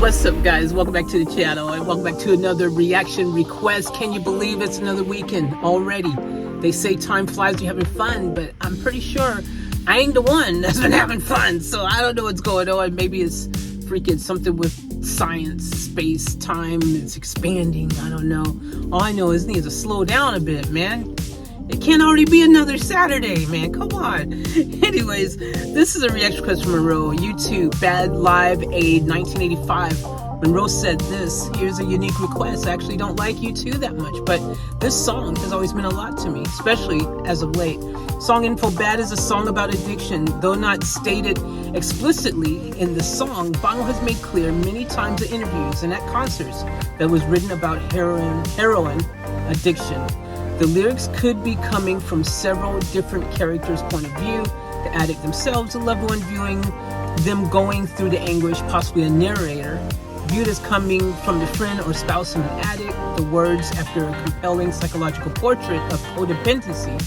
What's up, guys? Welcome back to the channel and welcome back to another reaction request. Can you believe it's another weekend already? They say time flies when you're having fun, but I'm pretty sure I ain't the one that's been having fun, so I don't know what's going on. Maybe it's freaking something with science, space, time, it's expanding. I don't know. All I know is it needs to slow down a bit, man. It can't already be another Saturday, man. Come on. Anyways, this is a reaction request from Monroe. YouTube, Bad Live Aid, 1985. Monroe said this. Here's a unique request. I actually don't like U2 that much, but this song has always meant a lot to me, especially as of late. Song info: Bad is a song about addiction. Though not stated explicitly in the song, Bono has made clear many times in interviews and at concerts that was written about heroin addiction. The lyrics could be coming from several different characters' point of view, the addict themselves, a loved one viewing them going through the anguish, possibly a narrator, viewed as coming from the friend or spouse of an addict, the words after a compelling psychological portrait of codependency.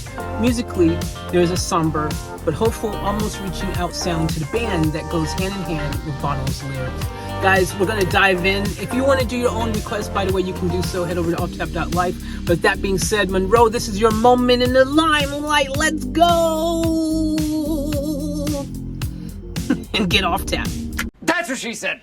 Musically, there is a somber but hopeful, almost reaching out sound to the band that goes hand in hand with Bono's lyrics. Guys, we're going to dive in. If you want to do your own request, by the way, you can do so. Head over to offtaplifeusa. But that being said, Monroe, this is your moment in the limelight. Let's go! And get off tap. That's what she said.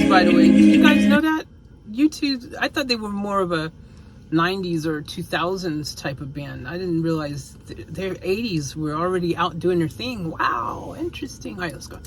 By the way, did you guys know that? U2, I thought they were more of a 90s or 2000s type of band. I didn't realize their 80s were already out doing their thing. Wow, interesting. All right, let's go.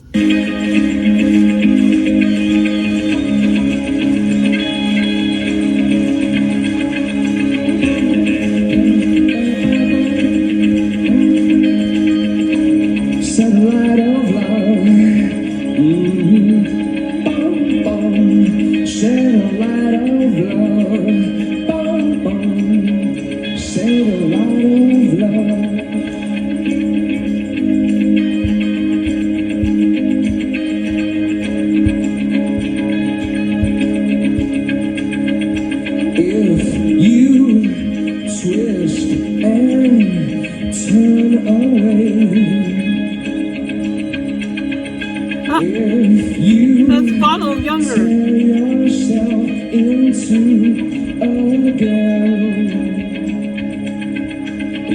That's Bono younger.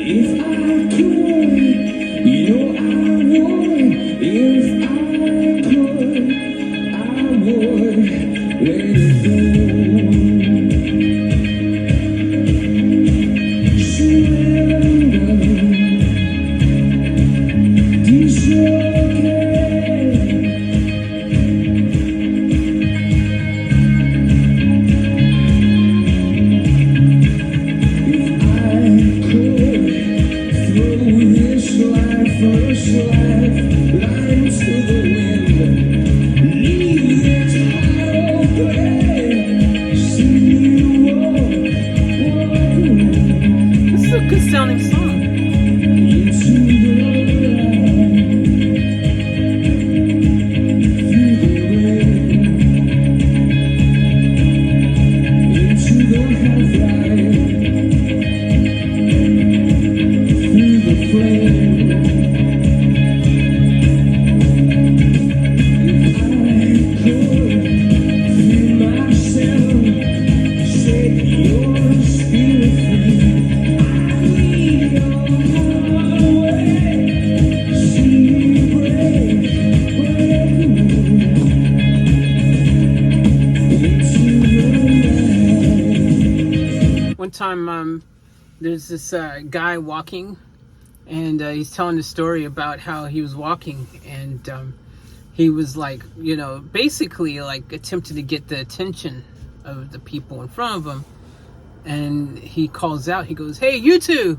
If I could, you know I would. If I could, I would let it go. Surrender, sounding song. One time, there's this guy walking, and he's telling the story about how he was walking, and he was like, you know, basically like attempting to get the attention of the people in front of him, and he calls out, he goes, "Hey, you two!"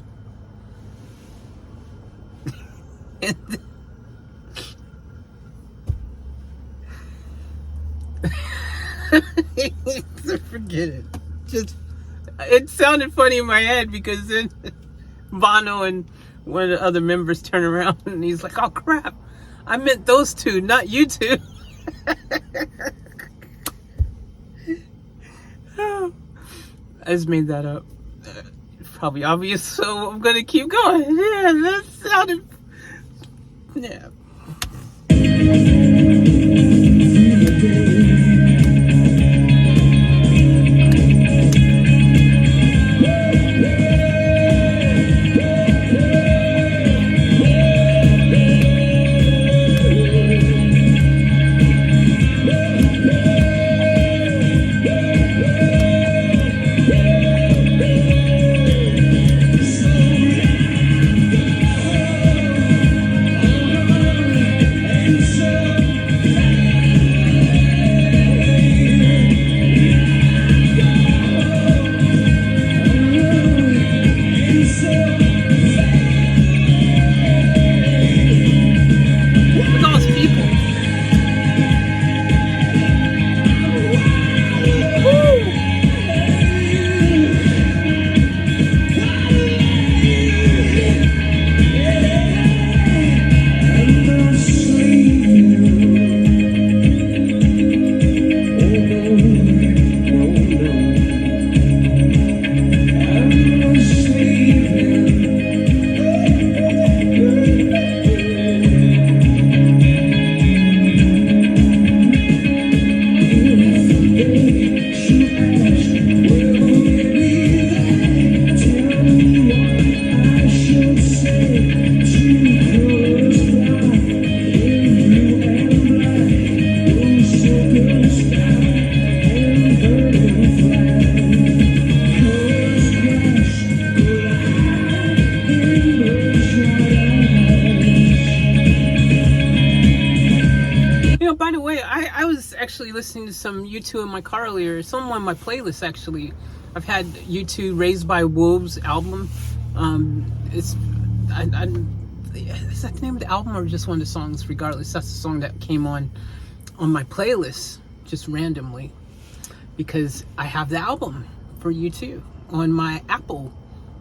Forget it. Just It sounded funny in my head because then Bono and one of the other members turn around and he's like, oh crap, I meant those two, not you two. I just made that up. Probably obvious, so I'm gonna keep going. Yeah, that sounded. Yeah. Actually listening to some U2 in my car earlier. Some on my playlist actually. I've had U2 Raised by Wolves album. Is that the name of the album or just one of the songs? Regardless, that's the song that came on my playlist just randomly because I have the album for U2 on my Apple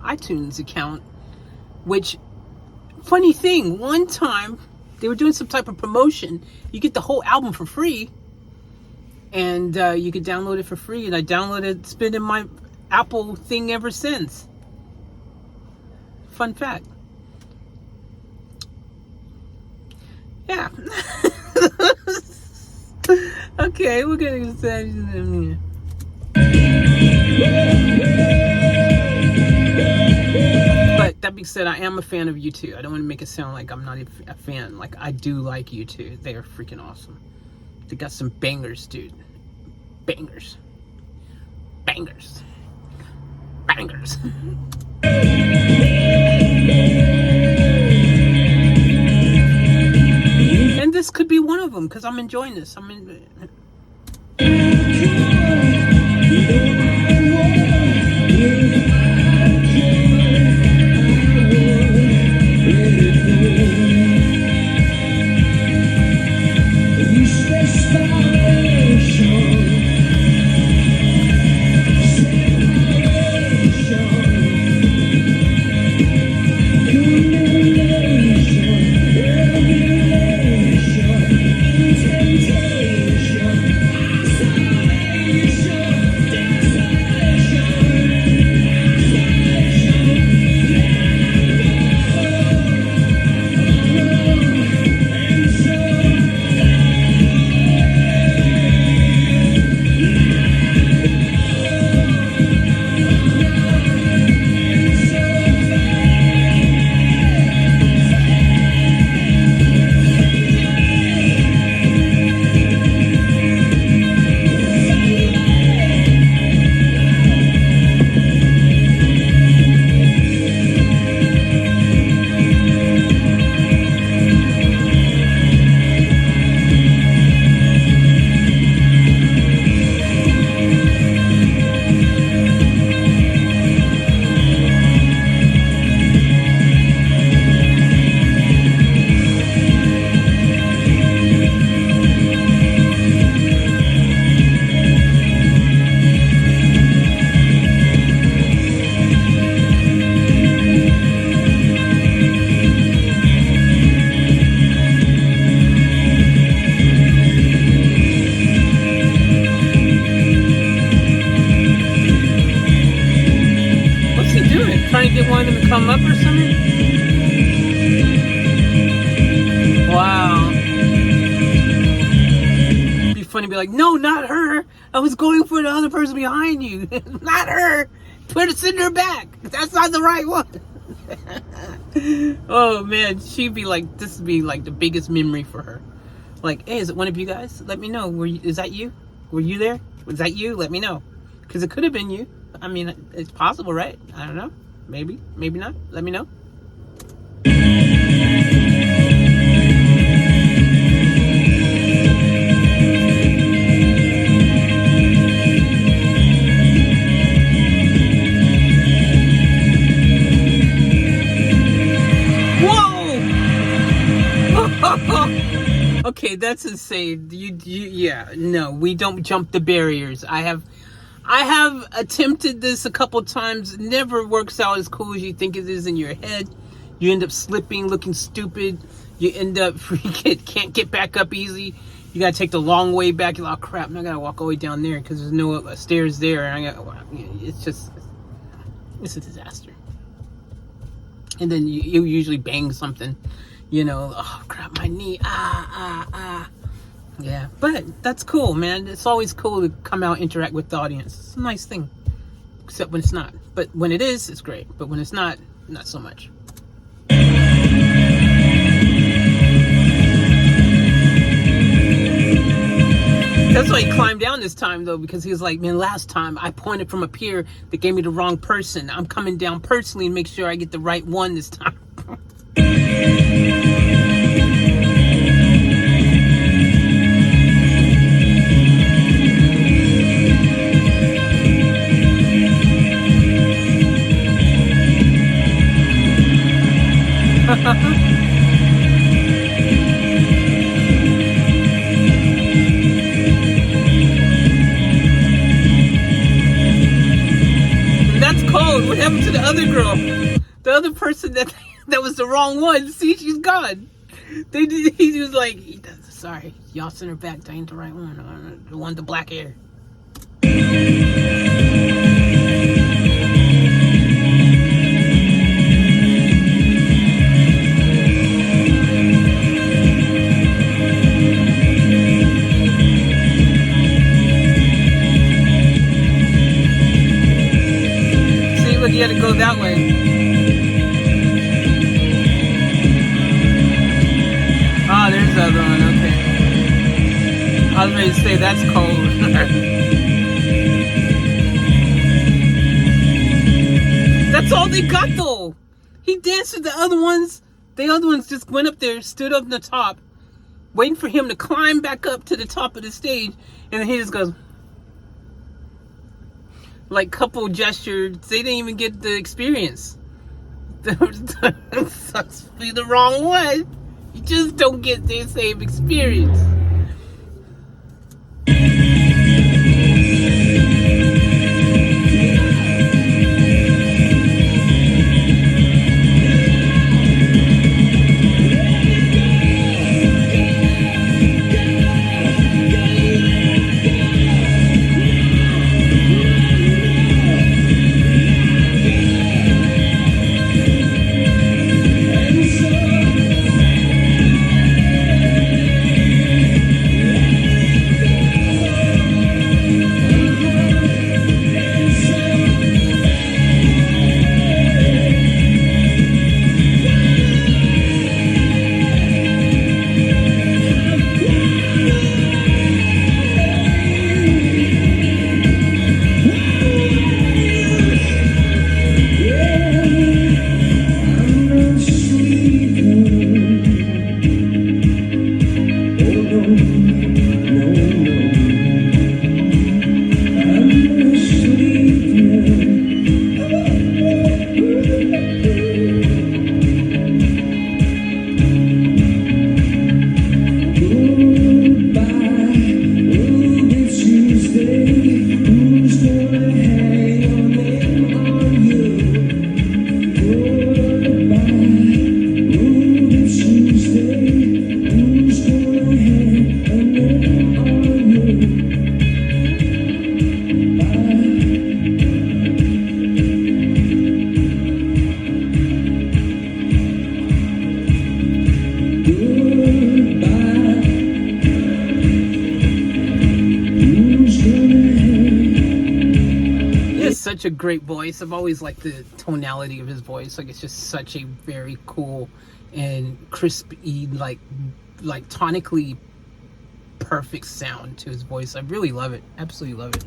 iTunes account. Which, funny thing, one time they were doing some type of promotion. You get the whole album for free. And you could download it for free. And I downloaded it. It's been in my Apple thing ever since. Fun fact. Yeah. Okay, we're going to say. But that being said, I am a fan of U2. I don't want to make it sound like I'm not a fan. Like, I do like U2. They are freaking awesome. They got some bangers, dude. Bangers. Bangers. Bangers. And this could be one of them because I'm enjoying this. I'm in. telling him to come up or something? Wow. It'd be funny to be like, no, not her. I was going for the other person behind you. Not her. Send her back. That's not the right one. Oh man, she'd be like, this would be like the biggest memory for her. Like, hey, is it one of you guys? Let me know. Is that you? Were you there? Was that you? Let me know. Because it could have been you. I mean, it's possible, right? I don't know. Maybe. Maybe not. Let me know. Okay, that's insane. Yeah, no, we don't jump the barriers. I have attempted this a couple times. It never works out as cool as you think it is in your head. You end up slipping, looking stupid. You end up can't get back up easy. You gotta take the long way back. You're like, oh crap, now I gotta walk all the way down there because there's no stairs there, and it's a disaster. And then you usually bang something. You know, oh crap, my knee, Yeah, but that's cool, man. It's always cool to come out and interact with the audience. It's a nice thing, except when it's not. But when it is, it's great. But when it's not so much. That's why he climbed down this time, though, because he was like, man, last time I pointed from up here, they gave me the wrong person. I'm coming down personally and make sure I get the right one this time. That's cold. What happened to the other girl? The other person that was the wrong one. See, she's gone. He was like, sorry, y'all sent her back. That ain't the right one. The one with the black hair. See, look, you had to go that way. Oh, there's the other one, okay. I was ready to say that's cold. That's all they got though. He danced with the other ones. The other ones just went up there, stood up on the top, waiting for him to climb back up to the top of the stage, and then he just goes, like couple gestures. They didn't even get the experience. Sucks to be the wrong one. You just don't get the same experience. such a great voice. I've always liked the tonality of his voice. Like, it's just such a very cool and crispy, like tonically perfect sound to his voice. I really love it. Absolutely love it.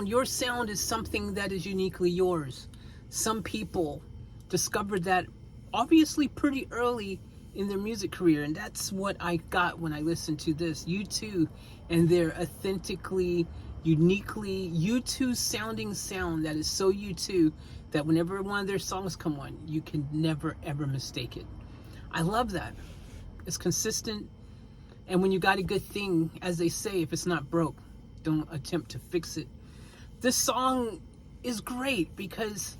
Your sound is something that is uniquely yours. Some people discovered that obviously pretty early in their music career, and that's what I got when I listened to this. U2 and their authentically, uniquely U2 sounding sound that is so U2 that whenever one of their songs come on, you can never ever mistake it. I love that. It's consistent, and when you got a good thing, as they say, if it's not broke, don't attempt to fix it. This song is great because,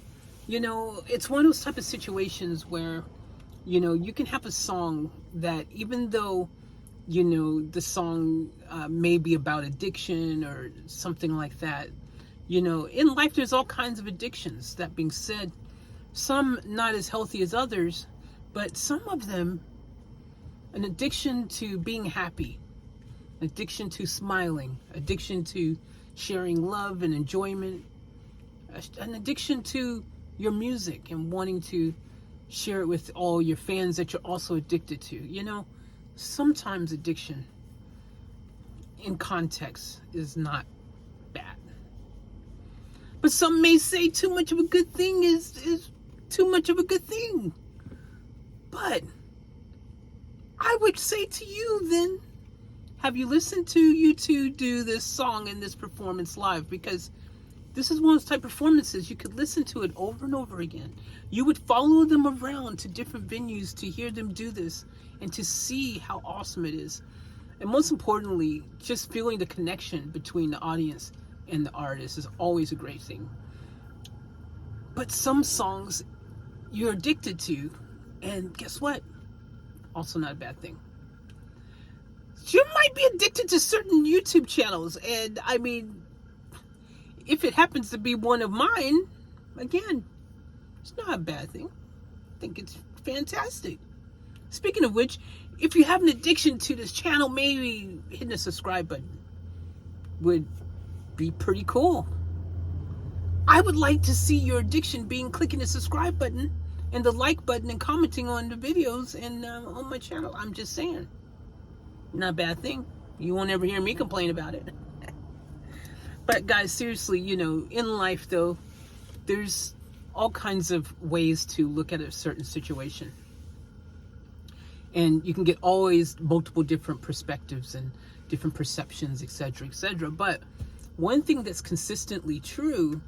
it's one of those type of situations where, you can have a song that even though, the song may be about addiction or something like that, in life there's all kinds of addictions. That being said, some not as healthy as others, but some of them, an addiction to being happy, addiction to smiling, addiction to sharing love and enjoyment, an addiction to your music and wanting to share it with all your fans that you're also addicted to. Sometimes addiction in context is not bad. But some may say too much of a good thing is too much of a good thing. But I would say to you then, have you listened to U2 do this song and this performance live? Because this is one of those type of performances, you could listen to it over and over again. You would follow them around to different venues to hear them do this and to see how awesome it is. And most importantly, just feeling the connection between the audience and the artist is always a great thing. But some songs you're addicted to, and guess what? Also not a bad thing. You might be addicted to certain YouTube channels, and I mean, if it happens to be one of mine, again, it's not a bad thing. I think it's fantastic. Speaking of which, if you have an addiction to this channel, maybe hitting the subscribe button would be pretty cool. I would like to see your addiction being clicking the subscribe button and the like button and commenting on the videos and on my channel. I'm just saying. Not a bad thing. You won't ever hear me complain about it. But guys, seriously, in life though, there's all kinds of ways to look at a certain situation. And you can get always multiple different perspectives and different perceptions, etc., etc. But one thing that's consistently true,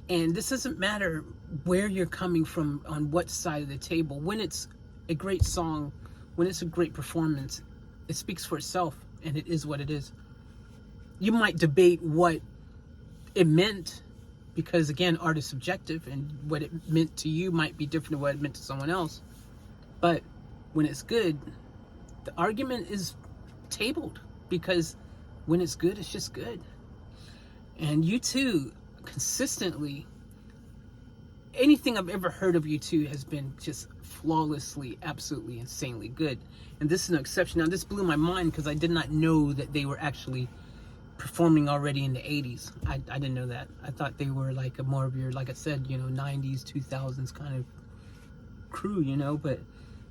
and this doesn't matter where you're coming from, on what side of the table, when it's a great song, when it's a great performance, it speaks for itself, and it is what it is. You might debate what it meant, because again, art is subjective, and what it meant to you might be different than what it meant to someone else. But when it's good, the argument is tabled, because when it's good, it's just good. And you two consistently, anything I've ever heard of you two has been just flawlessly, absolutely, insanely good. And this is no exception. Now, this blew my mind because I did not know that they were actually performing already in the 80s. I didn't know that. I thought they were like a more of your, like I said, 90s, 2000s kind of crew, but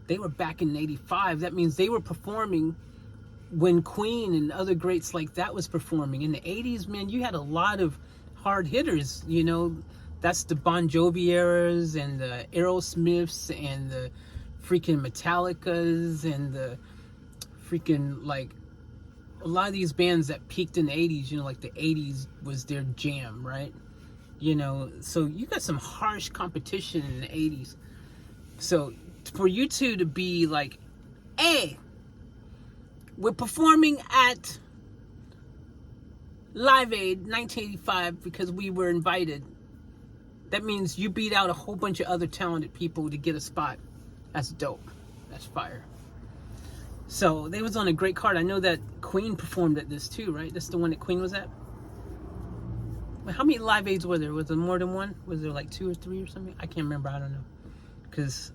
they were back in 85. That means they were performing when Queen and other greats like that was performing. In the 80s, man, you had a lot of hard hitters, that's the Bon Jovi eras and the Aerosmiths and the freaking Metallicas and the freaking, like, a lot of these bands that peaked in the 80s, like the 80s was their jam, right? So you got some harsh competition in the 80s. So for you two to be like, hey, we're performing at Live Aid 1985 because we were invited. That means you beat out a whole bunch of other talented people to get a spot. That's dope. That's fire. So they was on a great card. I know that Queen performed at this too, right? That's the one that Queen was at. How many Live Aids were there? Was there more than one? Was there like 2 or 3 or something? I can't remember. I don't know. Because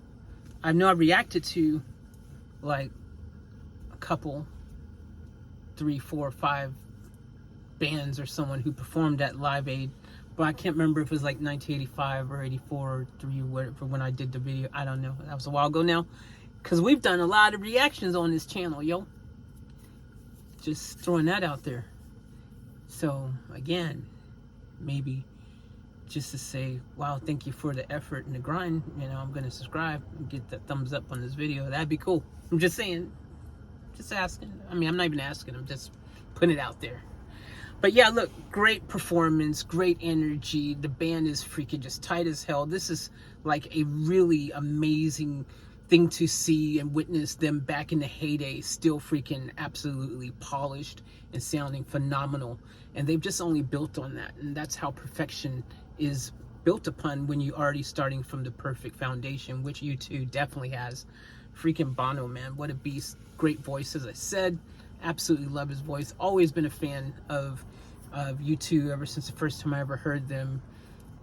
I know I reacted to like a couple, 3, 4, 5 bands or someone who performed at Live Aid, but I can't remember if it was like 1985 or 84 or 3 or whatever when I did the video. I don't know. That was a while ago now, because we've done a lot of reactions on this channel, yo. Just throwing that out there. So again, maybe just to say, wow, thank you for the effort and the grind. I'm gonna subscribe and get that thumbs up on this video. That'd be cool. I'm just saying. Just asking. I mean, I'm not even asking. I'm just putting it out there. But yeah, look, great performance, great energy. The band is freaking just tight as hell. This is like a really amazing thing to see and witness them back in the heyday, still freaking absolutely polished and sounding phenomenal. And they've just only built on that. And that's how perfection is built upon, when you're already starting from the perfect foundation, which U2 definitely has. Freaking Bono, man, what a beast. Great voice, as I said. Absolutely love his voice. Always been a fan of U2 ever since the first time I ever heard them.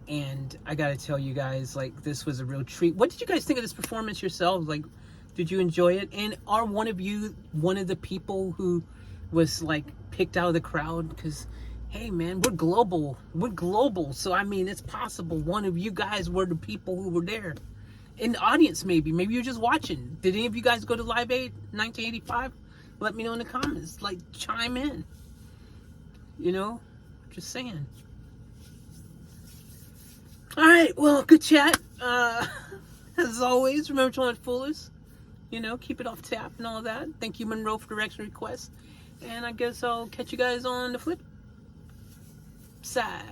And I gotta tell you guys, like, this was a real treat. What did you guys think of this performance yourselves? Like, did you enjoy it? And are one of you one of the people who was like picked out of the crowd? Because hey man, we're global. So I mean, it's possible one of you guys were the people who were there in the audience. Maybe you're just watching. Did any of you guys go to Live Aid 1985? Let me know in the comments. Like, chime in. Just saying. All right, well, good chat. As always, remember to let fool us. Keep it off tap and all that. Thank you, Monroe, for direction request. And I guess I'll catch you guys on the flip side.